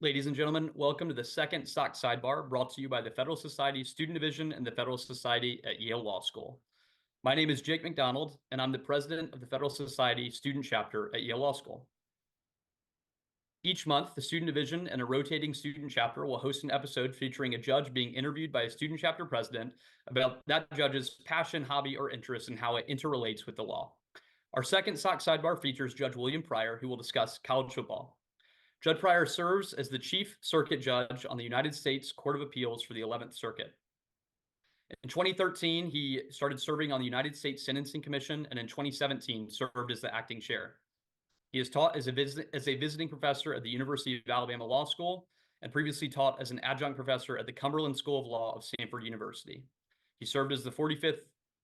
Ladies and gentlemen, welcome to the second SOC Sidebar brought to you by the Federalist Society Student Division and the Federalist Society at Yale Law School. My name is Jake McDonald, and I'm the president of the Federalist Society Student Chapter at Yale Law School. Each month, the Student Division and a rotating student chapter will host an episode featuring a judge being interviewed by a student chapter president about that judge's passion, hobby, or interest and how it interrelates with the law. Our second SOC Sidebar features Judge William Pryor, who will discuss college football. Judge Pryor serves as the Chief Circuit Judge on the United States Court of Appeals for the 11th Circuit. In 2013, he started serving on the United States Sentencing Commission, and in 2017 served as the acting chair. He has taught as a visiting professor at the University of Alabama Law School and previously taught as an adjunct professor at the Cumberland School of Law of Stanford University. He served as the 45th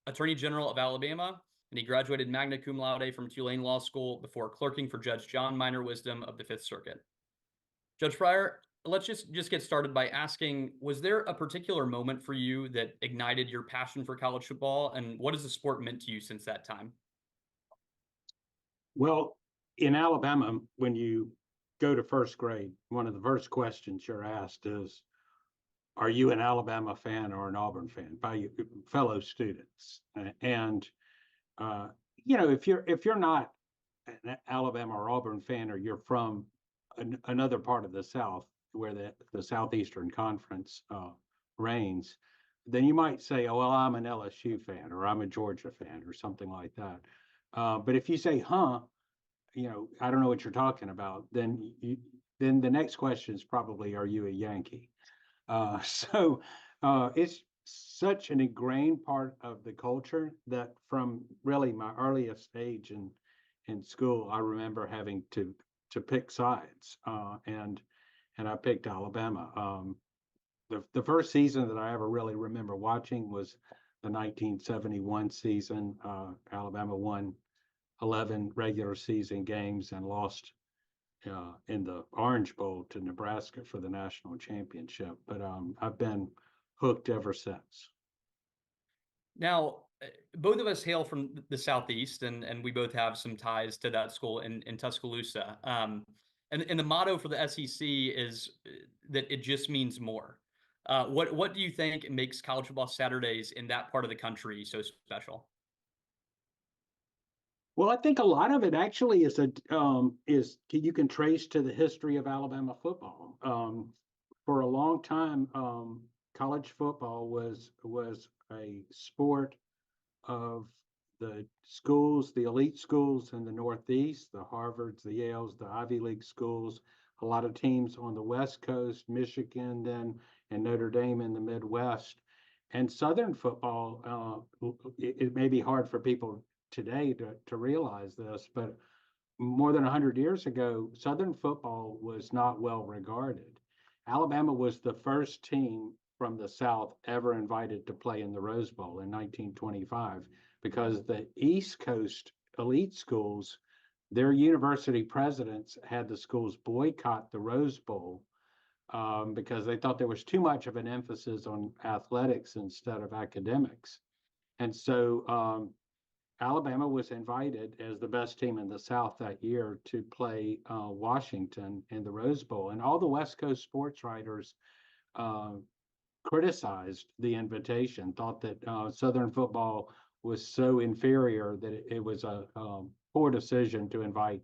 Attorney General of Alabama, and he graduated magna cum laude from Tulane Law School before clerking for Judge John Minor Wisdom of the Fifth Circuit. Judge Pryor, let's just get started by asking, was there a particular moment for you that ignited your passion for college football, and what has the sport meant to you since that time? Well, in Alabama, when you go to first grade, one of the first questions you're asked is, are you an Alabama fan or an Auburn fan by your fellow students? And if you're not an Alabama or Auburn fan, or you're from another part of the South where the Southeastern Conference reigns, then you might say, oh, well, I'm an LSU fan, or I'm a Georgia fan, or something like that. But if you say, I don't know what you're talking about, then the next question is probably, are you a Yankee? So it's such an ingrained part of the culture that from really my earliest age in school, I remember having to pick sides, and I picked Alabama. The first season that I ever really remember watching was the 1971 season. Alabama won 11 regular season games and lost in the Orange Bowl to Nebraska for the national championship. But I've been hooked ever since. Now, both of us hail from the Southeast, and we both have some ties to that school in Tuscaloosa. And the motto for the SEC is that it just means more. What do you think makes college football Saturdays in that part of the country so special? Well, I think a lot of it actually is you can trace to the history of Alabama football. For a long time, college football was a sport of the schools, the elite schools in the Northeast, the Harvards, the Yales, the Ivy League schools, a lot of teams on the West Coast, Michigan then, and Notre Dame in the Midwest. And Southern football, it may be hard for people today to realize this, but more than 100 years ago, Southern football was not well regarded. Alabama was the first team from the South ever invited to play in the Rose Bowl in 1925, because the East Coast elite schools, their university presidents had the schools boycott the Rose Bowl because they thought there was too much of an emphasis on athletics instead of academics. And so Alabama was invited as the best team in the South that year to play Washington in the Rose Bowl. And all the West Coast sports writers criticized the invitation, thought that Southern football was so inferior that it was a poor decision to invite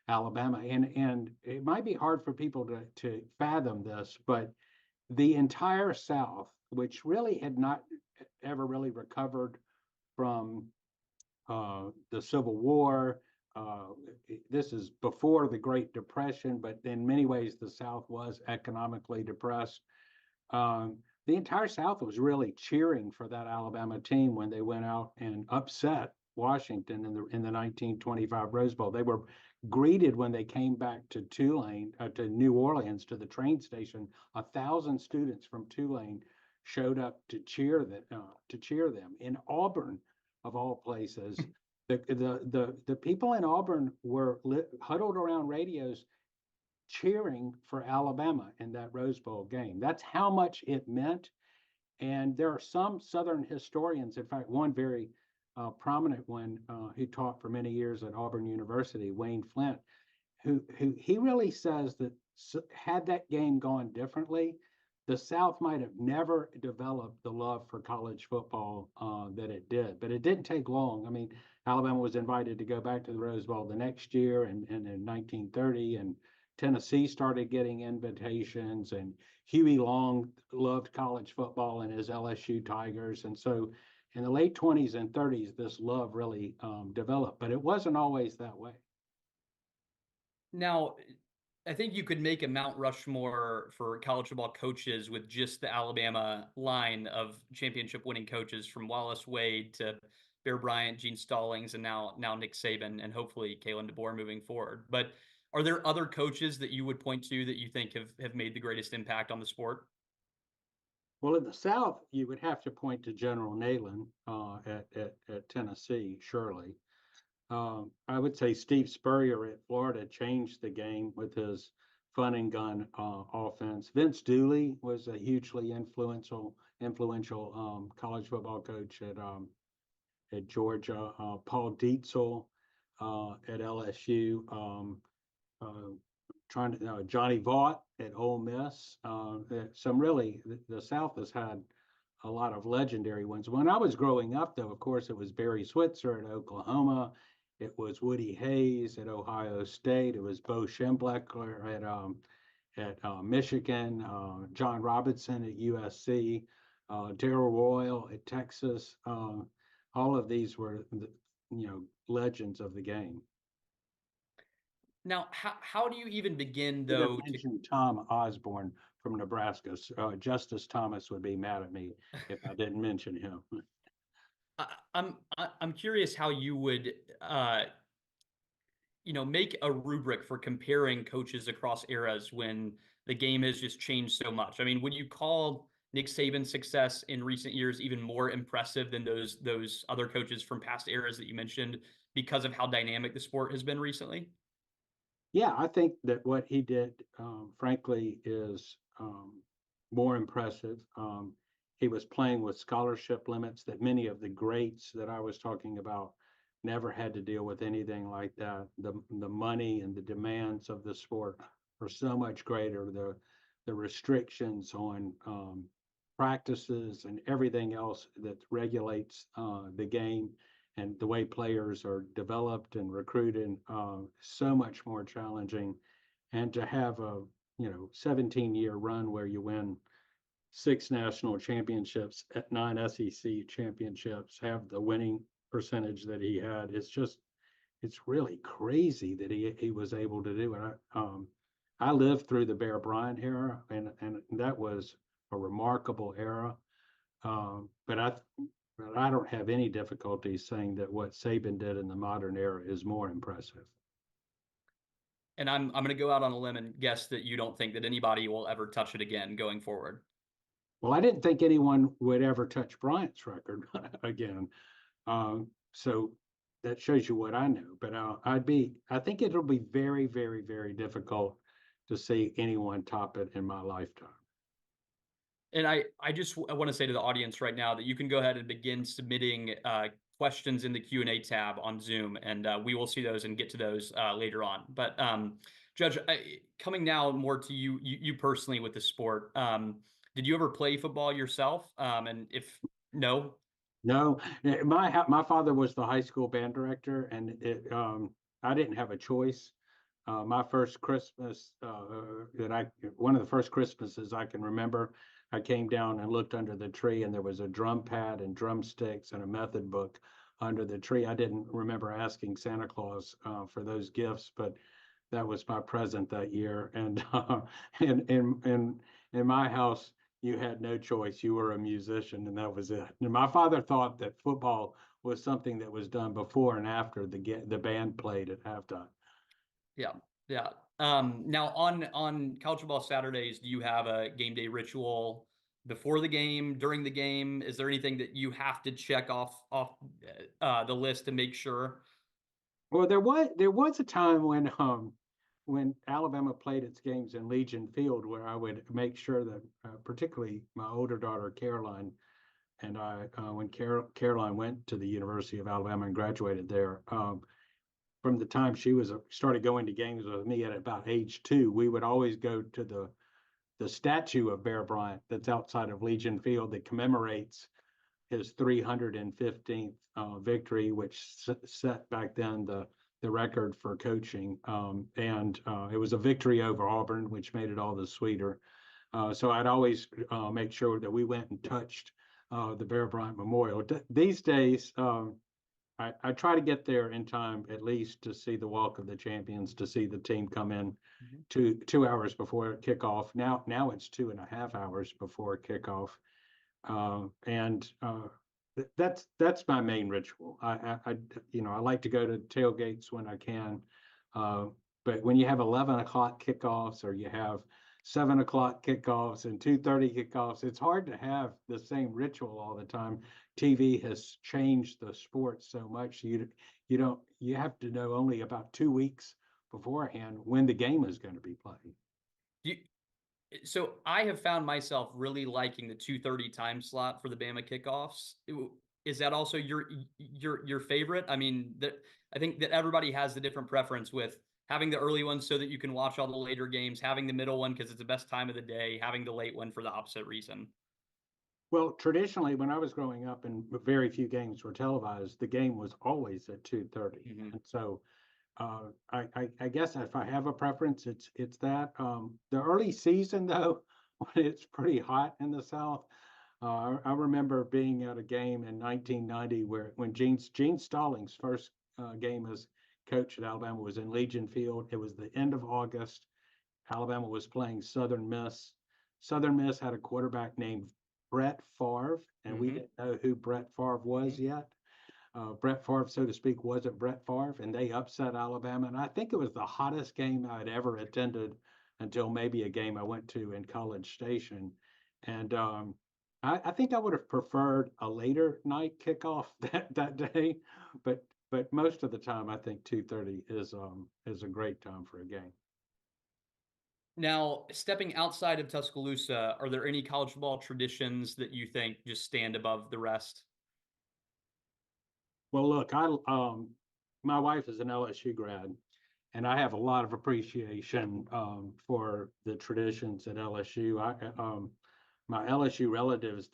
Alabama. And it might be hard for people to fathom this, but the entire South, which really had not ever really recovered from the Civil War. This is before the Great Depression, but in many ways, the South was economically depressed. The entire South was really cheering for that Alabama team when they went out and upset Washington in the 1925 Rose Bowl. They were greeted when they came back to Tulane, to New Orleans, to the train station. 1,000 students from Tulane showed up to cheer them. In Auburn, of all places, the people in Auburn were huddled around radios cheering for Alabama in that Rose Bowl game. That's how much it meant. And there are some Southern historians, in fact, one very prominent one who taught for many years at Auburn University, Wayne Flint, who he really says that had that game gone differently, the South might have never developed the love for college football that it did. But it didn't take long. I mean, Alabama was invited to go back to the Rose Bowl the next year, and in 1930, and Tennessee started getting invitations, and Huey Long loved college football and his LSU Tigers. And so in the late 20s and 30s, this love really developed, but it wasn't always that way. Now, I think you could make a Mount Rushmore for college football coaches with just the Alabama line of championship winning coaches, from Wallace Wade to Bear Bryant, Gene Stallings, and now Nick Saban, and hopefully Kalen DeBoer moving forward. But are there other coaches that you would point to that you think have made the greatest impact on the sport? Well, in the South, you would have to point to General Neyland at Tennessee, surely. I would say Steve Spurrier at Florida changed the game with his fun and gun offense. Vince Dooley was a hugely influential college football coach at Georgia. Paul Dietzel at LSU. Johnny Vaught at Ole Miss. Some really, the South has had a lot of legendary ones. When I was growing up, though, of course, it was Barry Switzer at Oklahoma. It was Woody Hayes at Ohio State. It was Bo Schembechler at Michigan. John Robinson at USC. Darrell Royal at Texas. All of these were, legends of the game. Now, how do you even begin, You though? mentioned Tom Osborne from Nebraska. Justice Thomas would be mad at me if I didn't mention him. I'm curious how you would make a rubric for comparing coaches across eras when the game has just changed so much. I mean, would you call Nick Saban's success in recent years even more impressive than those other coaches from past eras that you mentioned, because of how dynamic the sport has been recently? Yeah, I think that what he did, frankly, is more impressive. He was playing with scholarship limits that many of the greats that I was talking about never had to deal with anything like that. The money and the demands of the sport are so much greater. The restrictions on practices and everything else that regulates the game and the way players are developed and recruited, so much more challenging. And to have a 17-year run where you win 6 national championships, at 9 SEC championships, have the winning percentage that he had, it's really crazy that he was able to do it. I lived through the Bear Bryant era, and that was a remarkable era. But I don't have any difficulty saying that what Saban did in the modern era is more impressive. And I'm going to go out on a limb and guess that you don't think that anybody will ever touch it again going forward. Well, I didn't think anyone would ever touch Bryant's record again. So that shows you what I know. But I think it'll be very, very, very difficult to see anyone top it in my lifetime. And I want to say to the audience right now that you can go ahead and begin submitting questions in the Q&A tab on Zoom, and we will see those and get to those later on. But Judge, coming now more to you personally with the sport, did you ever play football yourself? And if no? No, my father was the high school band director, and I didn't have a choice. My first Christmas one of the first Christmases I can remember, I came down and looked under the tree, and there was a drum pad and drumsticks and a method book under the tree. I didn't remember asking Santa Claus for those gifts, but that was my present that year. And in my house, you had no choice. You were a musician, and that was it. And my father thought that football was something that was done before and after the band played at halftime. Yeah. Now on college football Saturdays, do you have a game day ritual before the game, during the game? Is there anything that you have to check off the list to make sure? Well, there was a time when Alabama played its games in Legion Field, where I would make sure that, particularly my older daughter Caroline and I, when Caroline went to the University of Alabama and graduated there, from the time she was started going to games with me at about age 2, we would always go to the statue of Bear Bryant that's outside of Legion Field that commemorates his 315th victory, which set back then the record for coaching. And it was a victory over Auburn, which made it all the sweeter. So I'd always make sure that we went and touched the Bear Bryant Memorial. These days, I try to get there in time, at least to see the Walk of the Champions, to see the team come in two hours before kickoff. Now it's 2.5 hours before kickoff. That's my main ritual. I like to go to tailgates when I can. But when you have 11 o'clock kickoffs, or you have 7 o'clock kickoffs and 2:30 kickoffs, it's hard to have the same ritual all the time. TV has changed the sport so much. You have to know only about 2 weeks beforehand when the game is going to be played. So I have found myself really liking the 2:30 time slot for the Bama kickoffs. Is that also your favorite? I mean, I think that everybody has the different preference with having the early one so that you can watch all the later games, having the middle one because it's the best time of the day, having the late one for the opposite reason. Well, traditionally, when I was growing up and very few games were televised, the game was always at 2:30. And so I guess if I have a preference, it's that. The early season, though, when it's pretty hot in the South, I remember being at a game in 1990 when Gene Stallings' first game as coach at Alabama was in Legion Field. It was the end of August. Alabama was playing Southern Miss. Southern Miss had a quarterback named Brett Favre, and we didn't know who Brett Favre was yet. Brett Favre, so to speak, wasn't Brett Favre, and they upset Alabama. And I think it was the hottest game I'd ever attended until maybe a game I went to in College Station. And I think I would have preferred a later night kickoff that day, but most of the time I think 2:30 is a great time for a game. Now, stepping outside of Tuscaloosa, are there any college football traditions that you think just stand above the rest? Well, look, my wife is an LSU grad, and I have a lot of appreciation for the traditions at LSU. My LSU relatives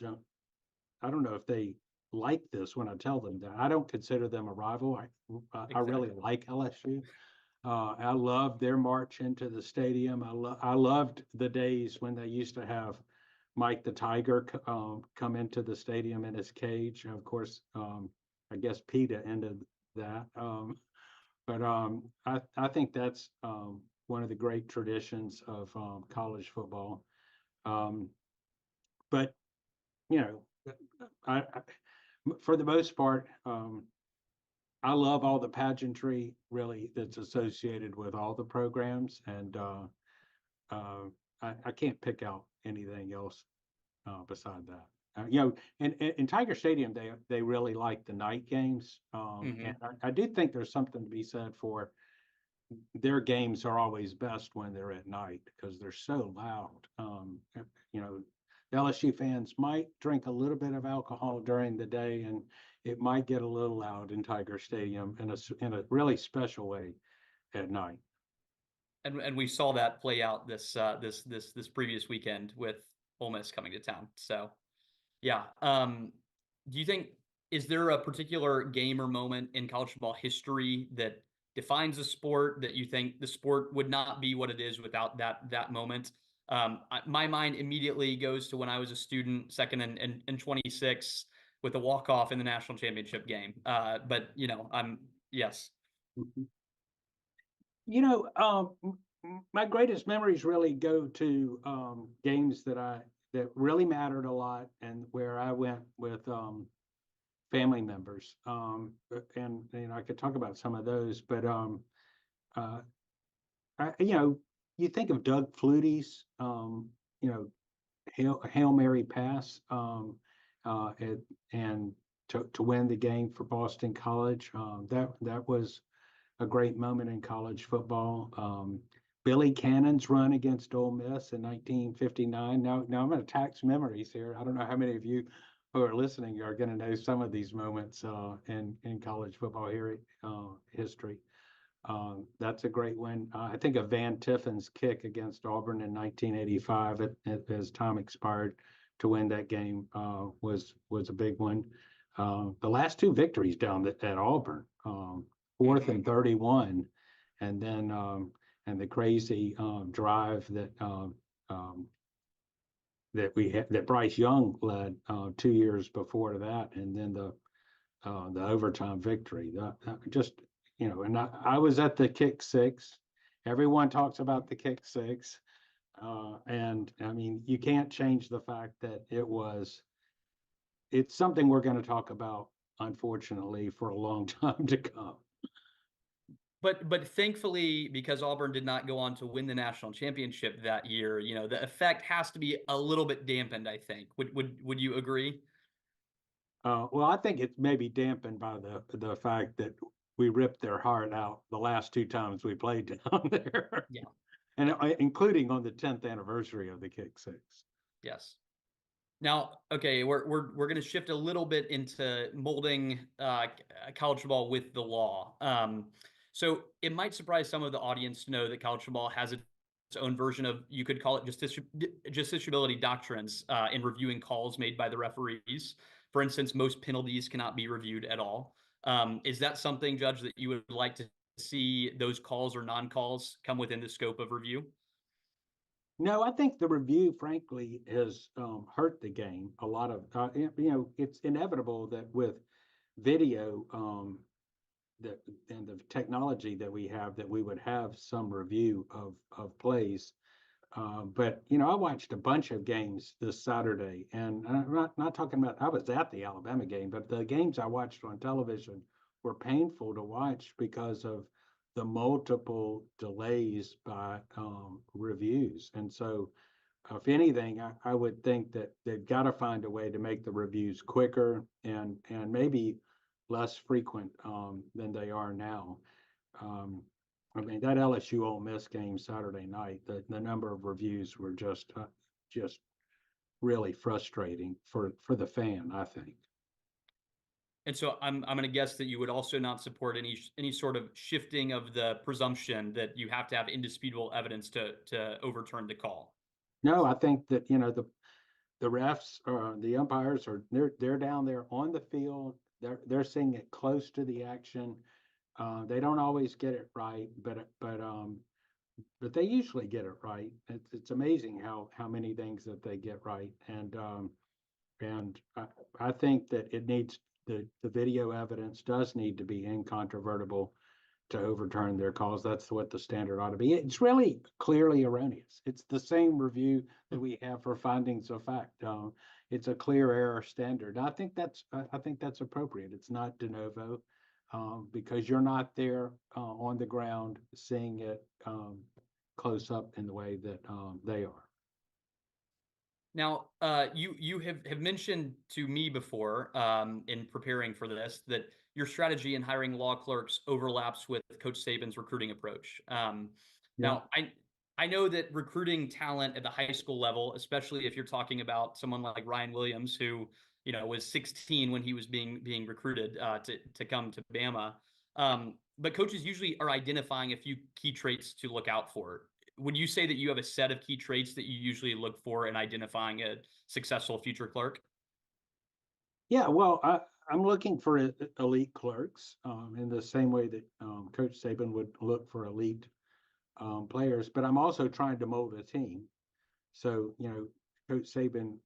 I don't know if they like this when I tell them that. I don't consider them a rival. I really like LSU. I loved their march into the stadium. I loved the days when they used to have Mike the Tiger come into the stadium in his cage. Of course, I guess PETA ended that. I think that's one of the great traditions of college football. But for the most part, I love all the pageantry really that's associated with all the programs, and I can't pick out anything else beside that. In Tiger Stadium, they really like the night games, and I do think there's something to be said for their games are always best when they're at night because they're so loud. The LSU fans might drink a little bit of alcohol during the day, and it might get a little loud in Tiger Stadium in a really special way at night. And we saw that play out this previous weekend with Ole Miss coming to town. So, yeah. Do you think, is there a particular game or moment in college football history that defines the sport that you think the sport would not be what it is without that moment? My mind immediately goes to when I was a student, second and 26, with a walk-off in the national championship game. But yes. My greatest memories really go to games that really mattered a lot and where I went with family members. And I could talk about some of those, but you think of Doug Flutie's Hail Mary pass and to win the game for Boston College. That was a great moment in college football. Billy Cannon's run against Ole Miss in 1959. Now I'm going to tax memories here. I don't know how many of you who are listening are going to know some of these moments in college football history. That's a great win. I think of Van Tiffin's kick against Auburn in 1985 as time expired to win that game was a big one. The last two victories down at Auburn, 4th and 31, and then and the crazy drive that Bryce Young led 2 years before that, and then the overtime victory. Just, and I was at the kick six. Everyone talks about the kick six. And I mean, you can't change the fact that it's something we're going to talk about, unfortunately, for a long time to come. But thankfully, because Auburn did not go on to win the national championship that year, the effect has to be a little bit dampened, I think. Would you agree? Well, I think it's maybe dampened by the fact that we ripped their heart out the last two times we played down there. Yeah. And including on the 10th anniversary of the kick six. Yes. Now, okay, we're going to shift a little bit into molding college football with the law. So it might surprise some of the audience to know that college football has its own version of, you could call it justiciability doctrines in reviewing calls made by the referees. For instance, most penalties cannot be reviewed at all. Is that something, Judge, that you would like to see those calls or non-calls come within the scope of review? No, I think the review, frankly, has hurt the game a lot of. It's inevitable that with video, and the technology that we have, that we would have some review of plays. But I watched a bunch of games this Saturday, and I'm not talking about. I was at the Alabama game, but the games I watched on television were painful to watch because of the multiple delays by reviews. And so, if anything, I would think that they've got to find a way to make the reviews quicker and maybe less frequent than they are now. I mean, that LSU Ole Miss game Saturday night, the number of reviews were just really frustrating for the fan, I think. And so I'm going to guess that you would also not support any sort of shifting of the presumption that you have to have indisputable evidence to overturn the call. No, I think that the refs or the umpires they're down there on the field. They're seeing it close to the action. They don't always get it right, but they usually get it right. It's amazing how many things that they get right, and I think that it needs the video evidence does need to be incontrovertible to overturn their calls. That's what the standard ought to be. It's really clearly erroneous. It's the same review that we have for findings of fact. It's a clear error standard. I think that's appropriate. It's not de novo because you're not there on the ground seeing it close up in the way that they are. Now, you have mentioned to me before in preparing for this that your strategy in hiring law clerks overlaps with Coach Saban's recruiting approach. Now, I know that recruiting talent at the high school level, especially if you're talking about someone like Ryan Williams, who was 16 when he was being recruited to come to Bama, but coaches usually are identifying a few key traits to look out for. Would you say that you have a set of key traits that you usually look for in identifying a successful future clerk? Yeah, well, I'm looking for elite clerks in the same way that Coach Saban would look for elite players, but I'm also trying to mold a team. So, Coach Saban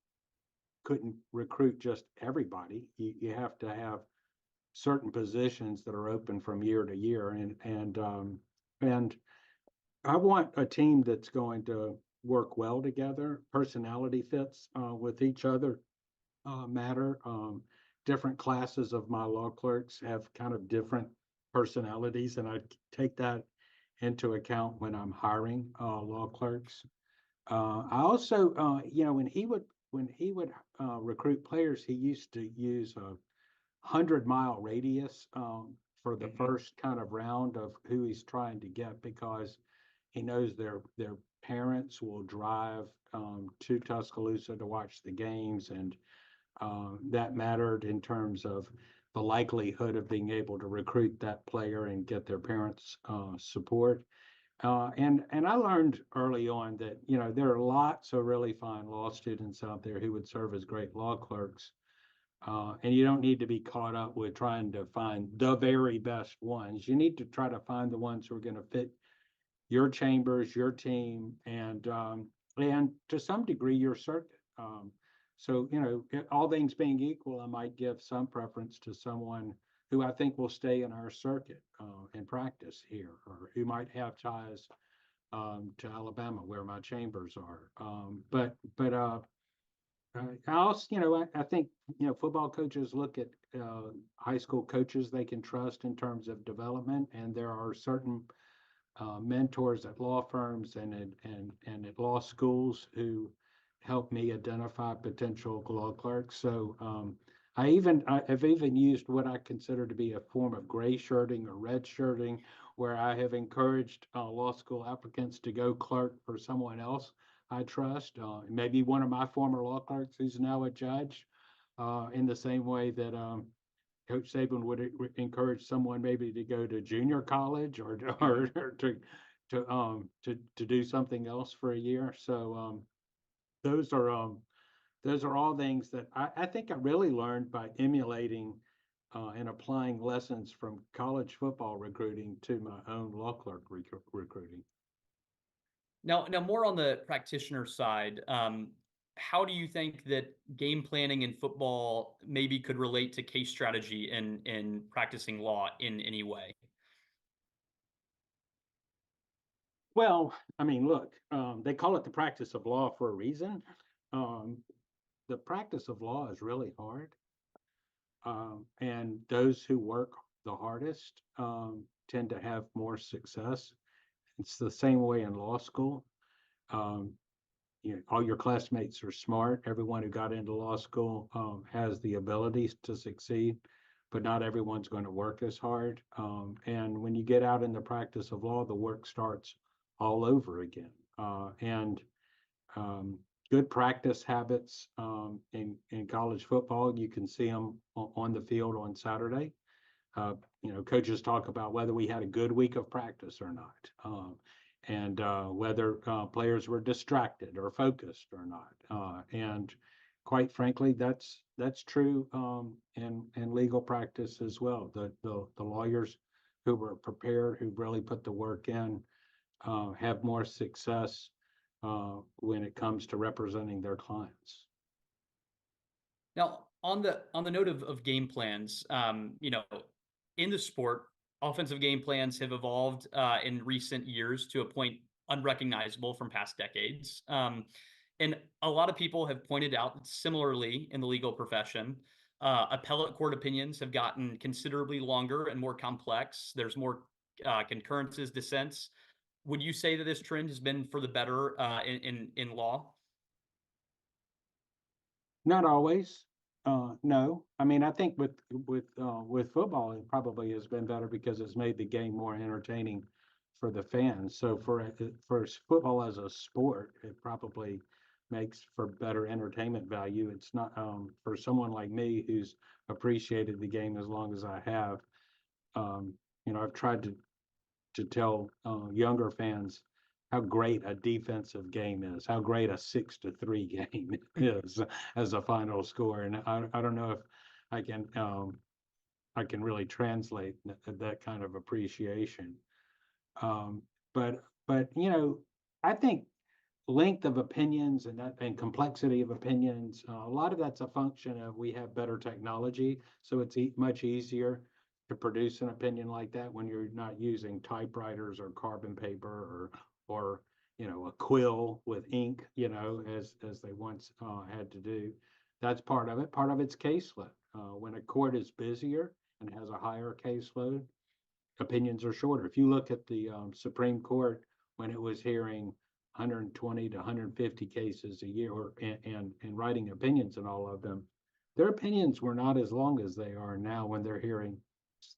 couldn't recruit just everybody. You have to have certain positions that are open from year to year, and I want a team that's going to work well together. Personality fits with each other matter. Different classes of my law clerks have kind of different personalities, and I take that into account when I'm hiring law clerks. I also, when he would recruit players, he used to use a 100-mile radius for the first kind of round of who he's trying to get, because he knows their parents will drive to Tuscaloosa to watch the games, and that mattered in terms of the likelihood of being able to recruit that player and get their parents' support. And I learned early on that, you know, there are lots of really fine law students out there who would serve as great law clerks. And you don't need to be caught up with trying to find the very best ones. You need to try to find the ones who are going to fit your chambers, your team, and to some degree your circuit. So, you know, all things being equal, I might give some preference to someone who I think will stay in our circuit and practice here, or who might have ties to Alabama, where my chambers are. I also, you know, I think, you know, football coaches look at high school coaches they can trust in terms of development, and there are certain mentors at law firms and at law schools who help me identify potential law clerks. So I've even used what I consider to be a form of gray shirting or red shirting, where I have encouraged law school applicants to go clerk for someone else I trust, maybe one of my former law clerks who's now a judge, in the same way that Coach Saban would encourage someone maybe to go to junior college or to do something else for a year. So those are all things that I think I really learned by emulating and applying lessons from college football recruiting to my own law clerk recruiting. Now more on the practitioner side, how do you think that game planning in football maybe could relate to case strategy in practicing law in any way? Well, I mean, look, they call it the practice of law for a reason. The practice of law is really hard. And those who work the hardest tend to have more success. It's the same way in law school. You know, all your classmates are smart. Everyone who got into law school has the abilities to succeed, but not everyone's going to work as hard. And when you get out in the practice of law, the work starts all over again. And good practice habits in college football, you can see them on the field on Saturday. You know, coaches talk about whether we had a good week of practice or not, and whether players were distracted or focused or not. And quite frankly, that's true in legal practice as well. The lawyers who were prepared, who really put the work in, have more success when it comes to representing their clients. Now, on the note of game plans, you know, in the sport, offensive game plans have evolved in recent years to a point unrecognizable from past decades. And a lot of people have pointed out that similarly in the legal profession, appellate court opinions have gotten considerably longer and more complex. There's more concurrences, dissents. Would you say that this trend has been for the better in law? Not always. No, I mean, I think with football, it probably has been better because it's made the game more entertaining for the fans. So for football as a sport, it probably makes for better entertainment value. It's not for someone like me who's appreciated the game as long as I have. You know, I've tried to tell younger fans how great a defensive game is, how great a 6-3 game is as a final score. And I don't know if I can really translate that kind of appreciation. But you know, I think length of opinions and complexity of opinions, a lot of that's a function of we have better technology, so it's much easier to produce an opinion like that when you're not using typewriters or carbon paper or you know, a quill with ink, you know, as they once had to do. That's part of it. Part of it's caseload. When a court is busier and has a higher caseload, opinions are shorter. If you look at the Supreme Court when it was hearing 120 to 150 cases a year and writing opinions in all of them, their opinions were not as long as they are now when they're hearing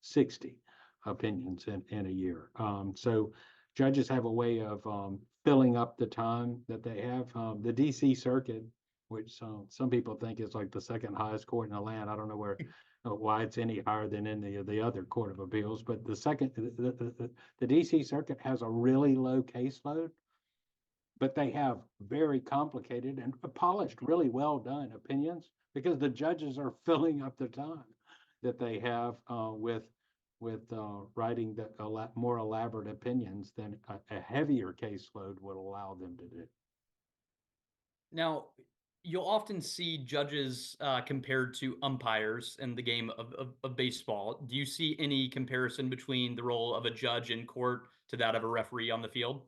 60 opinions in a year. So judges have a way of filling up the time that they have. The DC Circuit, which some people think is like the second highest court in the land. I don't know where why it's any higher than any of the other Court of Appeals. But the DC Circuit has a really low caseload, but they have very complicated and polished, really well done opinions because the judges are filling up the time that they have with writing more elaborate opinions than a heavier caseload would allow them to do. Now, you'll often see judges compared to umpires in the game of baseball. Do you see any comparison between the role of a judge in court to that of a referee on the field?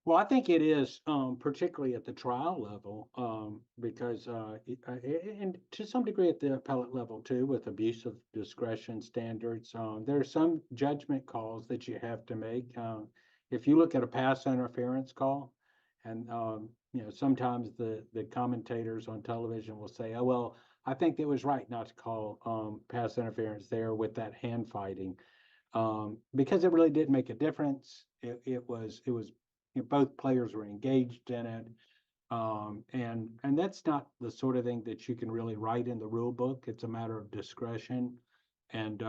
Well, I think it is, particularly at the trial level, because, and to some degree at the appellate level too, with abuse of discretion standards. There are some judgment calls that you have to make. If you look at a pass interference call, and sometimes the commentators on television will say, "Oh well, I think it was right not to call pass interference there with that hand fighting, because it really did make a difference. It was." Both players were engaged in it. And that's not the sort of thing that you can really write in the rule book. It's a matter of discretion. And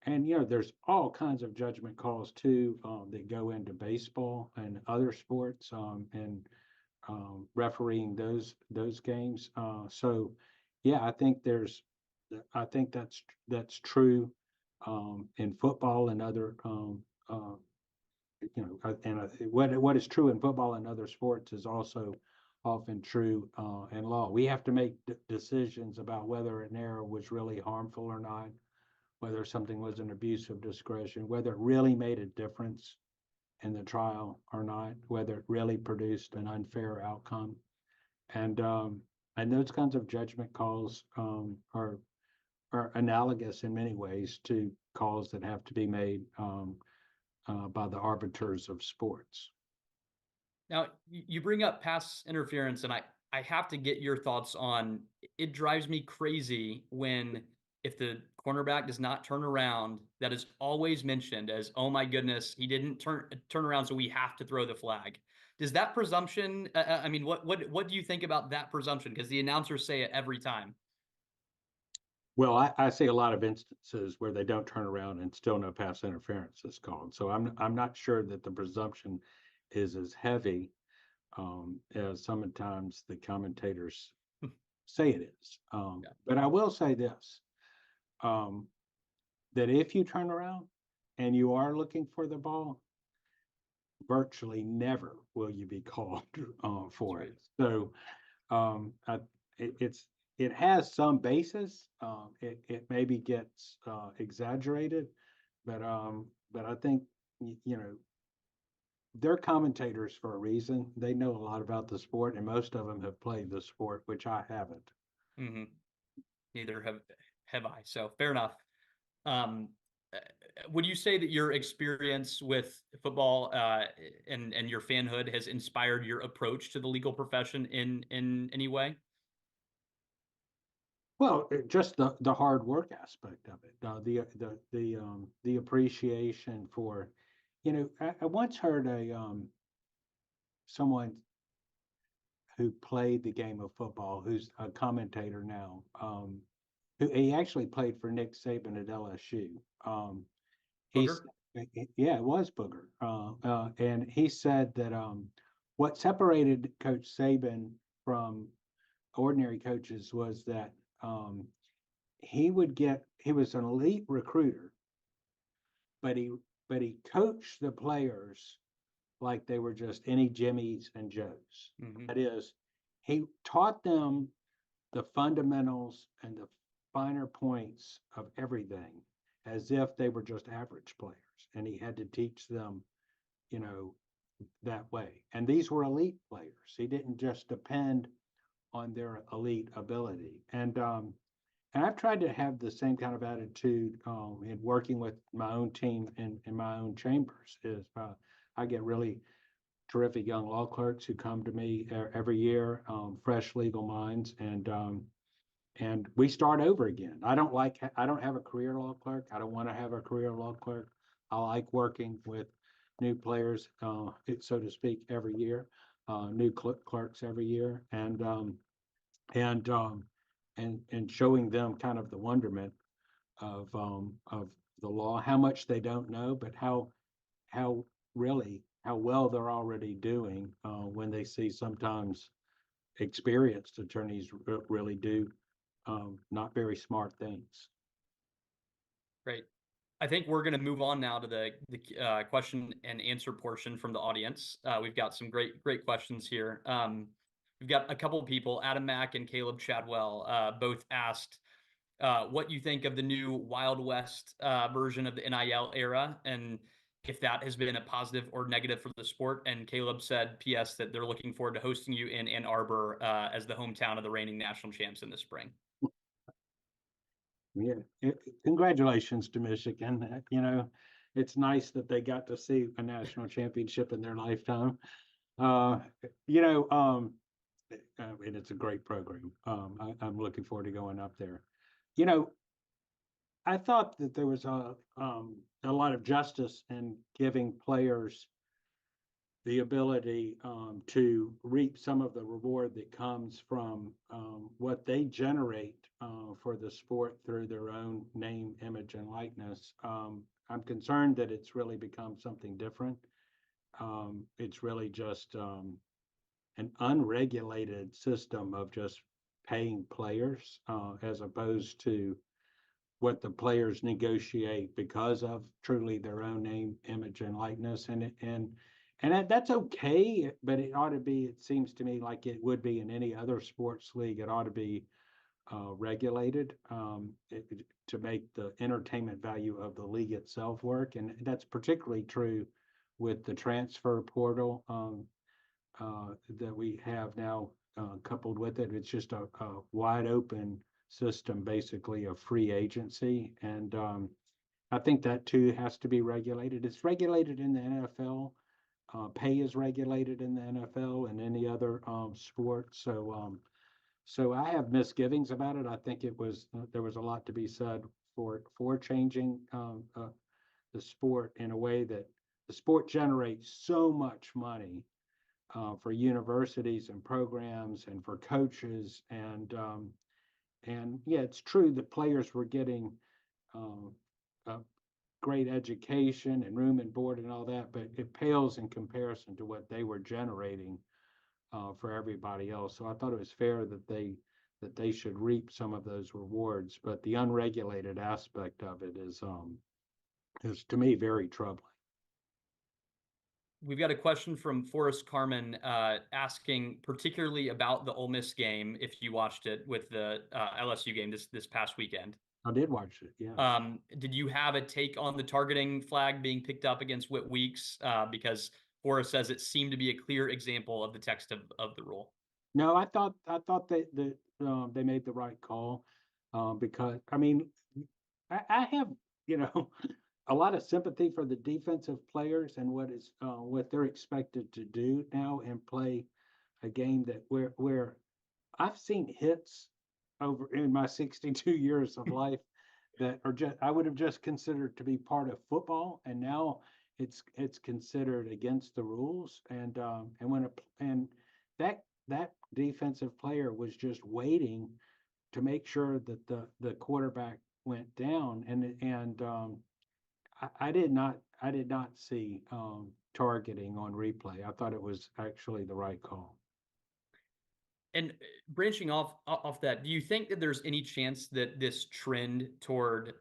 there's all kinds of judgment calls too, that go into baseball and other sports, and refereeing those games. So yeah, I think that's true in football and other what is true in football and other sports is also often true in law. We have to make decisions about whether an error was really harmful or not, whether something was an abuse of discretion, whether it really made a difference in the trial or not, whether it really produced an unfair outcome. And those kinds of judgment calls are analogous in many ways to calls that have to be made by the arbiters of sports. Now, you bring up pass interference, and I have to get your thoughts on it. Drives me crazy when, if the cornerback does not turn around, that is always mentioned as, oh my goodness, he didn't turn around, so we have to throw the flag. Does that presumption, I mean, what do you think about that presumption? Because the announcers say it every time. Well, I see a lot of instances where they don't turn around and still no pass interference is called. So I'm not sure that the presumption is as heavy as sometimes the commentators say it is. But I will say this, that if you turn around and you are looking for the ball, virtually never will you be called for it. So it has some basis. It maybe gets exaggerated, but I think they're commentators for a reason. They know a lot about the sport, and most of them have played the sport, which I haven't. Mm-hmm. Neither have I. So fair enough. Would you say that your experience with football and your fanhood has inspired your approach to the legal profession in any way? Well, just the hard work aspect of it, the appreciation for, I once heard someone who played the game of football, who's a commentator now, who he actually played for Nick Saban at LSU. Yeah, it was Booger, and he said that what separated Coach Saban from ordinary coaches was that he was an elite recruiter, but he coached the players like they were just any Jimmies and Joes. Mm-hmm. That is, he taught them the fundamentals and the finer points of everything as if they were just average players, and he had to teach them, that way. And these were elite players. He didn't just depend on their elite ability. And I've tried to have the same kind of attitude in working with my own team in my own chambers. I get really terrific young law clerks who come to me every year, fresh legal minds, and we start over again. I don't have a career law clerk. I don't want to have a career law clerk. I like working with new players, so to speak, every year, new clerks every year, and and showing them kind of the wonderment of the law, how much they don't know, but how how well they're already doing when they see sometimes experienced attorneys really do not very smart things. Great. I think we're going to move on now to the question and answer portion from the audience. We've got some great questions here. We've got a couple of people, Adam Mack and Caleb Chadwell, both asked what you think of the new Wild West version of the NIL era, and if that has been a positive or negative for the sport. And Caleb said, P.S., that they're looking forward to hosting you in Ann Arbor as the hometown of the reigning national champs in the spring. Yeah, congratulations to Michigan. You know, it's nice that they got to see a national championship in their lifetime. You know, and it's a great program. I'm looking forward to going up there. You know, I thought that there was a lot of justice in giving players the ability to reap some of the reward that comes from what they generate for the sport through their own name, image, and likeness. I'm concerned that it's really become something different. It's really just an unregulated system of just paying players as opposed to what the players negotiate because of truly their own name, image, and likeness. And that's okay, but it ought to be, it seems to me like it would be in any other sports league. It ought to be regulated to make the entertainment value of the league itself work. And that's particularly true with the transfer portal that we have now coupled with it. It's just a wide open system, basically of free agency. And I think that too has to be regulated. It's regulated in the NFL. Pay is regulated in the NFL and any other sport. So I have misgivings about it. I think it was there was a lot to be said for changing the sport in a way that the sport generates so much money for universities and programs and for coaches and yeah, it's true that players were getting great education and room and board and all that, but it pales in comparison to what they were generating for everybody else. So I thought it was fair that they should reap some of those rewards, but the unregulated aspect of it is to me very troubling. We've got a question from Forrest Carmen asking particularly about the Ole Miss game, if you watched it with the LSU game this past weekend. I did watch it, yeah. Did you have a take on the targeting flag being picked up against Whit Weeks? Because Forrest says it seemed to be a clear example of the text of the rule. No, I thought they made the right call because I mean I have a lot of sympathy for the defensive players and what they're expected to do now and play a game that where I've seen hits over in my 62 years of life that are just I would have just considered to be part of football, and now it's considered against the rules. And that defensive player was just waiting to make sure that the quarterback went down, and I did not see targeting on replay. I thought it was actually the right call. And branching off that, do you think that there's any chance that this trend toward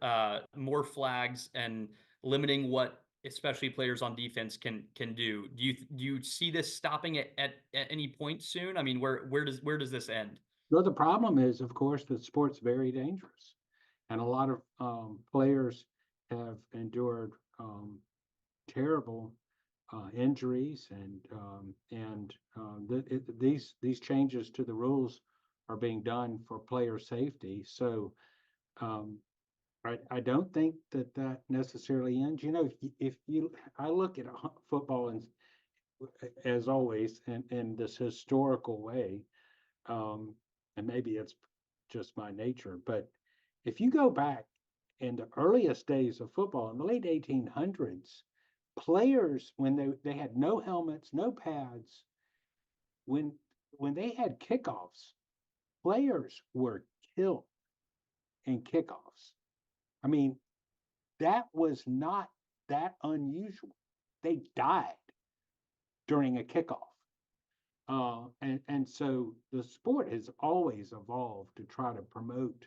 more flags and limiting what especially players on defense can do, do you see this stopping at any point soon? I mean, where does this end? Well, the problem is, of course, that sport's very dangerous, and a lot of players have endured terrible injuries, and these changes to the rules are being done for player safety. So I don't think that necessarily ends. I look at football and as always in this historical way, and maybe it's just my nature, but if you go back in the earliest days of football in the late 1800s, players, when they had no helmets, no pads, when they had kickoffs, players were killed in kickoffs. I mean, that was not that unusual. They died during a kickoff. And so the sport has always evolved to try to promote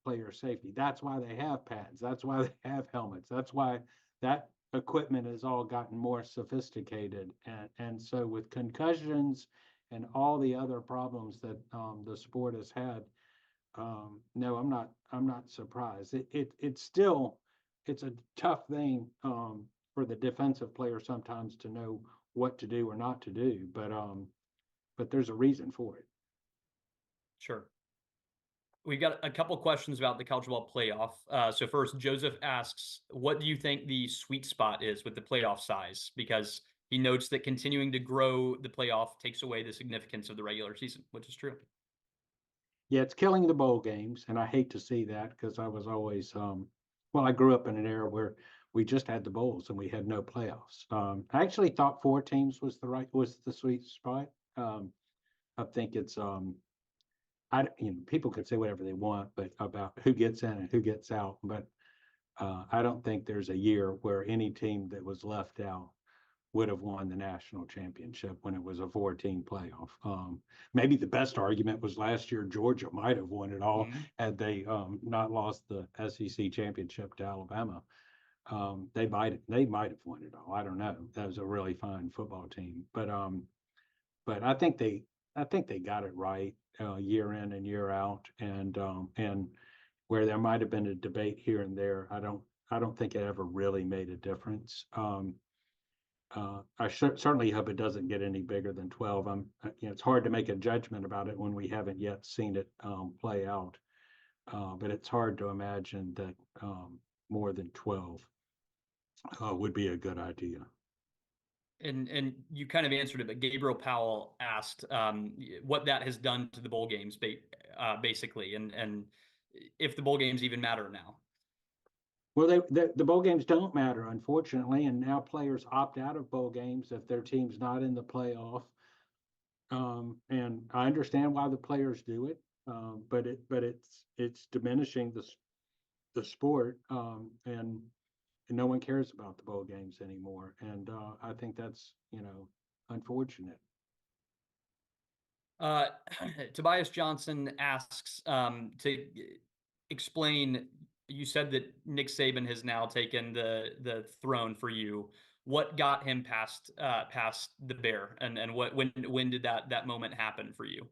player safety. That's why they have pads. That's why they have helmets. That's why that equipment has all gotten more sophisticated. And so with concussions and all the other problems that the sport has had, no, I'm not surprised. It's a tough thing for the defensive player sometimes to know what to do or not to do, but there's a reason for it. Sure. We've got a couple questions about the college football playoff. So first, Joseph asks, what do you think the sweet spot is with the playoff size? Because he notes that continuing to grow the playoff takes away the significance of the regular season, which is true. Yeah, it's killing the bowl games, and I hate to see that because I was always well, I grew up in an era where we just had the bowls and we had no playoffs. I actually thought 4 teams was the sweet spot. I think it's people could say whatever they want, but about who gets in and who gets out. But I don't think there's a year where any team that was left out would have won the national championship when it was a 4-team playoff. Maybe the best argument was last year Georgia might have won it all had they not lost the SEC championship to Alabama. They might have won it all. I don't know. That was a really fine football team, but I think they got it right year in and year out, and where there might have been a debate here and there, I don't think it ever really made a difference. I certainly hope it doesn't get any bigger than 12. It's hard to make a judgment about it when we haven't yet seen it play out, but it's hard to imagine that more than 12 would be a good idea. And you kind of answered it, but Gabriel Powell asked what that has done to the bowl games, basically, and if the bowl games even matter now. Well, the bowl games don't matter, unfortunately, and now players opt out of bowl games if their team's not in the playoff. And I understand why the players do it, but it's diminishing the sport, and no one cares about the bowl games anymore. And I think that's unfortunate. Tobias Johnson asks to explain. You said that Nick Saban has now taken the throne for you. What got him past the bear, and when did that moment happen for you?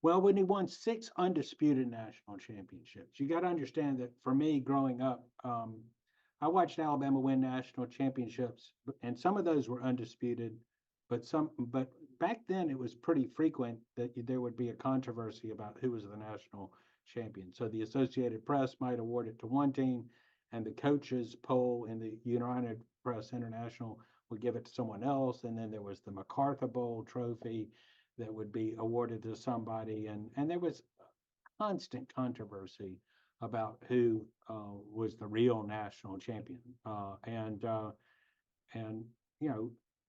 Well, when he won 6 undisputed national championships. You got to understand that for me growing up, I watched Alabama win national championships, and some of those were undisputed, but back then it was pretty frequent that there would be a controversy about who was the national champion. So the Associated Press might award it to one team, and the coaches poll in the United Press International would give it to someone else. And then there was the MacArthur Bowl trophy that would be awarded to somebody, and there was constant controversy about who was the real national champion. And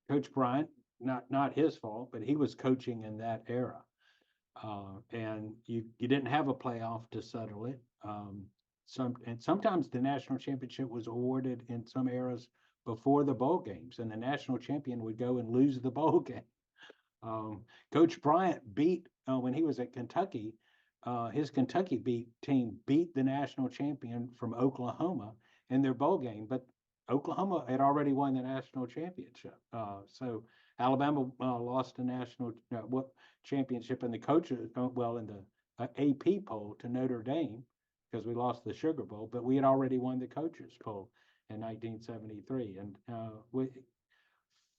Coach Bryant, not his fault, but he was coaching in that era. And you didn't have a playoff to settle it. And sometimes the national championship was awarded in some eras before the bowl games, and the national champion would go and lose the bowl game. Coach Bryant beat when he was at Kentucky. His Kentucky team beat the national champion from Oklahoma in their bowl game, but Oklahoma had already won the national championship. So Alabama lost the national championship in the coaches, in the AP poll to Notre Dame because we lost the Sugar Bowl, but we had already won the coaches poll in 1973. And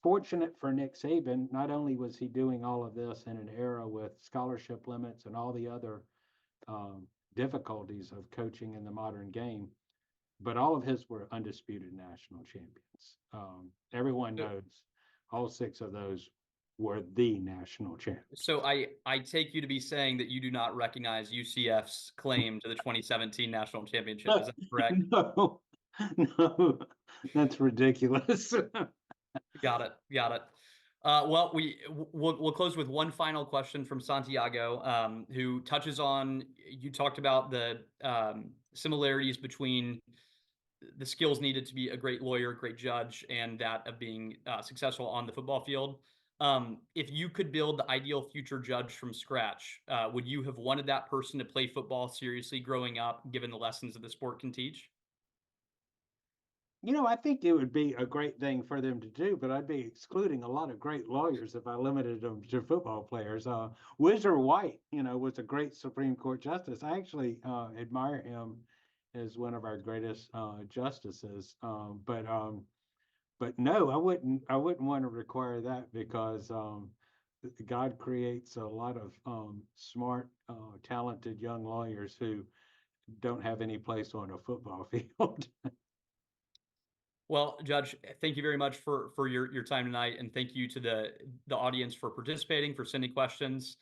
fortunate for Nick Saban, not only was he doing all of this in an era with scholarship limits and all the other difficulties of coaching in the modern game, but all of his were undisputed national champions. Everyone knows all 6 of those were the national champions. So I take you to be saying that you do not recognize UCF's claim to the 2017 national championship. Is that correct? No, that's ridiculous. Got it. Well, we'll close with one final question from Santiago, who touches on, you talked about the similarities between the skills needed to be a great lawyer, great judge, and that of being successful on the football field. If you could build the ideal future judge from scratch, would you have wanted that person to play football seriously growing up, given the lessons that the sport can teach? I think it would be a great thing for them to do, but I'd be excluding a lot of great lawyers if I limited them to football players. Whizzer White, was a great Supreme Court justice. I actually admire him as one of our greatest justices. But no, I wouldn't want to require that because God creates a lot of smart, talented young lawyers who don't have any place on a football field. Well, Judge, thank you very much for your time tonight, and thank you to the audience for participating, for sending questions.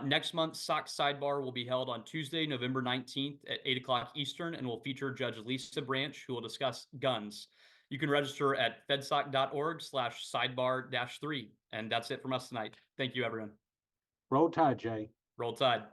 Next month's SOC Sidebar will be held on Tuesday, November 19th at 8 o'clock Eastern, and will feature Judge Lisa Branch, who will discuss guns. You can register at fedsoc.org/sidebar-3. And that's it from us tonight. Thank you, everyone. Roll Tide, Jay. Roll Tide.